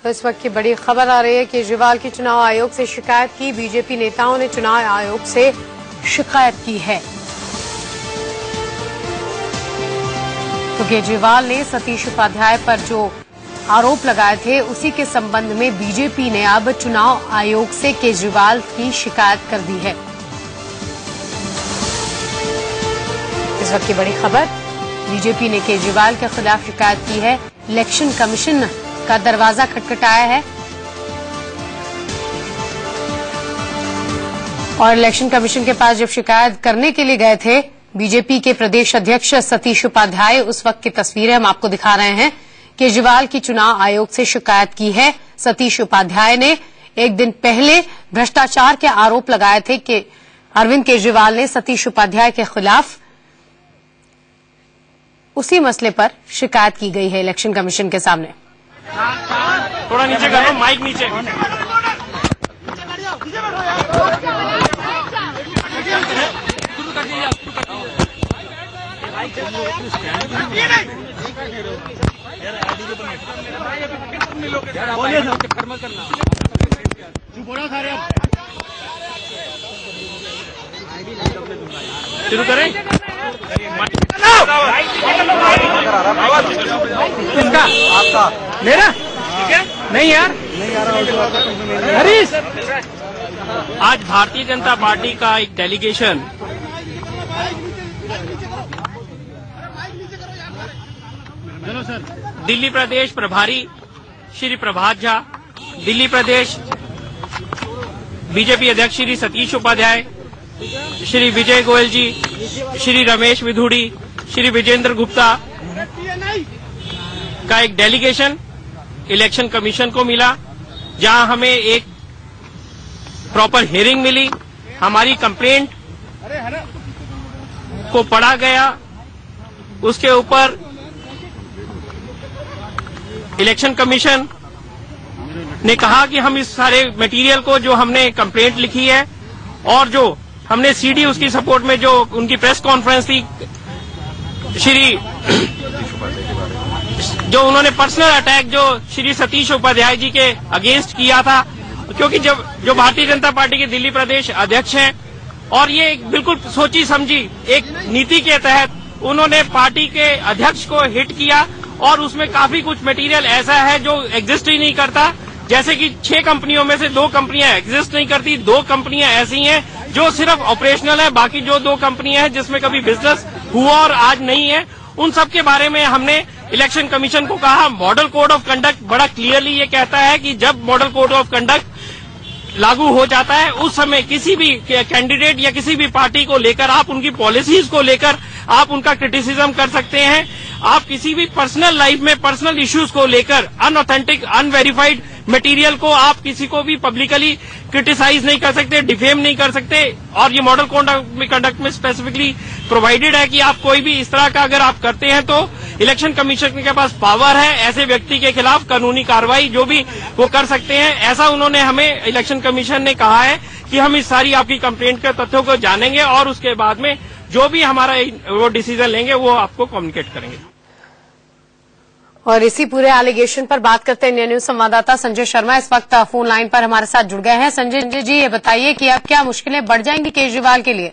तो इस वक्त की बड़ी खबर आ रही है कि केजरीवाल की चुनाव आयोग से शिकायत की। बीजेपी नेताओं ने चुनाव आयोग से शिकायत की है। तो केजरीवाल ने सतीश उपाध्याय पर जो आरोप लगाए थे उसी के संबंध में बीजेपी ने अब चुनाव आयोग से केजरीवाल की शिकायत कर दी है। इस वक्त की बड़ी खबर, बीजेपी ने केजरीवाल के खिलाफ शिकायत की है। इलेक्शन कमीशन का दरवाजा खटखटाया है और इलेक्शन कमीशन के पास जब शिकायत करने के लिए गए थे बीजेपी के प्रदेश अध्यक्ष सतीश उपाध्याय, उस वक्त की तस्वीरें हम आपको दिखा रहे हैं। केजरीवाल की चुनाव आयोग से शिकायत की है। सतीश उपाध्याय ने एक दिन पहले भ्रष्टाचार के आरोप लगाए थे कि अरविंद केजरीवाल ने सतीश उपाध्याय के खिलाफ। उसी मसले पर शिकायत की गई है इलेक्शन कमीशन के सामने। थोड़ा नीचे करो, माइक नीचे। शुरू करें? किसका? आपका? मेरा? नहीं यार, हरीश। आज भारतीय जनता पार्टी का एक डेलीगेशन दिल्ली प्रदेश प्रभारी श्री प्रभात झा, दिल्ली प्रदेश बीजेपी अध्यक्ष श्री सतीश उपाध्याय, श्री विजय गोयल जी, श्री रमेश विधुड़ी, श्री विजेंद्र गुप्ता का एक डेलीगेशन इलेक्शन कमीशन को मिला, जहां हमें एक प्रॉपर हियरिंग मिली। हमारी कंप्लेंट को पढ़ा गया, उसके ऊपर इलेक्शन कमीशन ने कहा कि हम इस सारे मटेरियल को, जो हमने कंप्लेंट लिखी है और जो हमने सीडी उसकी सपोर्ट में जो उनकी प्रेस कॉन्फ्रेंस थी, जो उन्होंने पर्सनल अटैक जो श्री सतीश उपाध्याय जी के अगेंस्ट किया था, क्योंकि जो भारतीय जनता पार्टी के दिल्ली प्रदेश अध्यक्ष हैं और ये बिल्कुल सोची समझी एक नीति के तहत उन्होंने पार्टी के अध्यक्ष को हिट किया और उसमें काफी कुछ मटेरियल ऐसा है जो एग्जिस्ट ही नहीं करता। जैसे कि 6 कंपनियों में से 2 कंपनियां एग्जिस्ट नहीं करती, 2 कंपनियां ऐसी हैं जो सिर्फ ऑपरेशनल है, बाकी जो 2 कंपनियां हैं जिसमें कभी बिजनेस हुआ और आज नहीं है, उन सब के बारे में हमने इलेक्शन कमीशन को कहा। मॉडल कोड ऑफ कंडक्ट बड़ा क्लियरली ये कहता है कि जब मॉडल कोड ऑफ कंडक्ट लागू हो जाता है उस समय किसी भी कैंडिडेट या किसी भी पार्टी को लेकर आप उनकी पॉलिसीज को लेकर आप उनका क्रिटिसिज्म कर सकते हैं। आप किसी भी पर्सनल लाइफ में पर्सनल इश्यूज को लेकर अनऑथेंटिक अनवेरिफाइड मटेरियल को आप किसी को भी पब्लिकली क्रिटिसाइज नहीं कर सकते, डिफेम नहीं कर सकते। और ये मॉडल कोड ऑफ कंडक्ट में स्पेसिफिकली प्रोवाइडेड है कि आप कोई भी इस तरह का अगर आप करते हैं तो इलेक्शन कमीशन के पास पावर है ऐसे व्यक्ति के खिलाफ कानूनी कार्रवाई जो भी वो कर सकते हैं। ऐसा उन्होंने हमें इलेक्शन कमीशन ने कहा है कि हम इस सारी आपकी कंप्लेंट के तथ्यों को जानेंगे और उसके बाद में जो भी हमारा वो डिसीजन लेंगे वो आपको कम्युनिकेट करेंगे। और इसी पूरे एलिगेशन पर बात करते हैं इंडिया न्यूज संवाददाता संजय शर्मा इस वक्त फोन लाइन पर हमारे साथ जुड़ गए हैं। संजय जी, ये बताइए कि अब क्या मुश्किलें बढ़ जाएंगी केजरीवाल के लिए?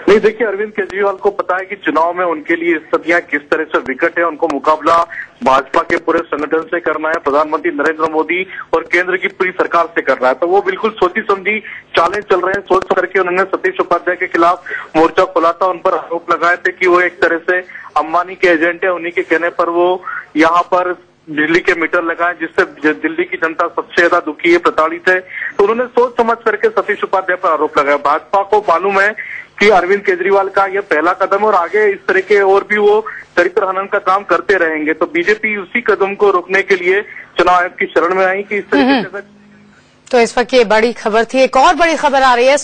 नहीं, देखिए, अरविंद केजरीवाल को पता है कि चुनाव में उनके लिए स्थितियां किस तरह से विकट है। उनको मुकाबला भाजपा के पूरे संगठन से करना है, प्रधानमंत्री नरेंद्र मोदी और केंद्र की पूरी सरकार से करना है। तो वो बिल्कुल सोची समझी चालें चल रहे हैं। सोच करके उन्होंने सतीश उपाध्याय के खिलाफ मोर्चा खोला था, उन पर आरोप लगाए थे कि वो एक तरह से अंबानी के एजेंट है। उन्हीं के कहने पर वो यहाँ पर बिजली के मीटर लगाए, जिससे दिल्ली की जनता सबसे ज्यादा दुखी है, प्रताड़ित है। तो उन्होंने सोच समझ करके सतीश उपाध्याय पर आरोप लगाया। भाजपा को मालूम है कि अरविंद केजरीवाल का यह पहला कदम और आगे इस तरह के और भी वो चरित्र हनन का काम करते रहेंगे। तो बीजेपी उसी कदम को रोकने के लिए चुनाव आयोग की शरण में आई कि इस तरीके से। तो इस वक्त ये बड़ी खबर थी। एक और बड़ी खबर आ रही है।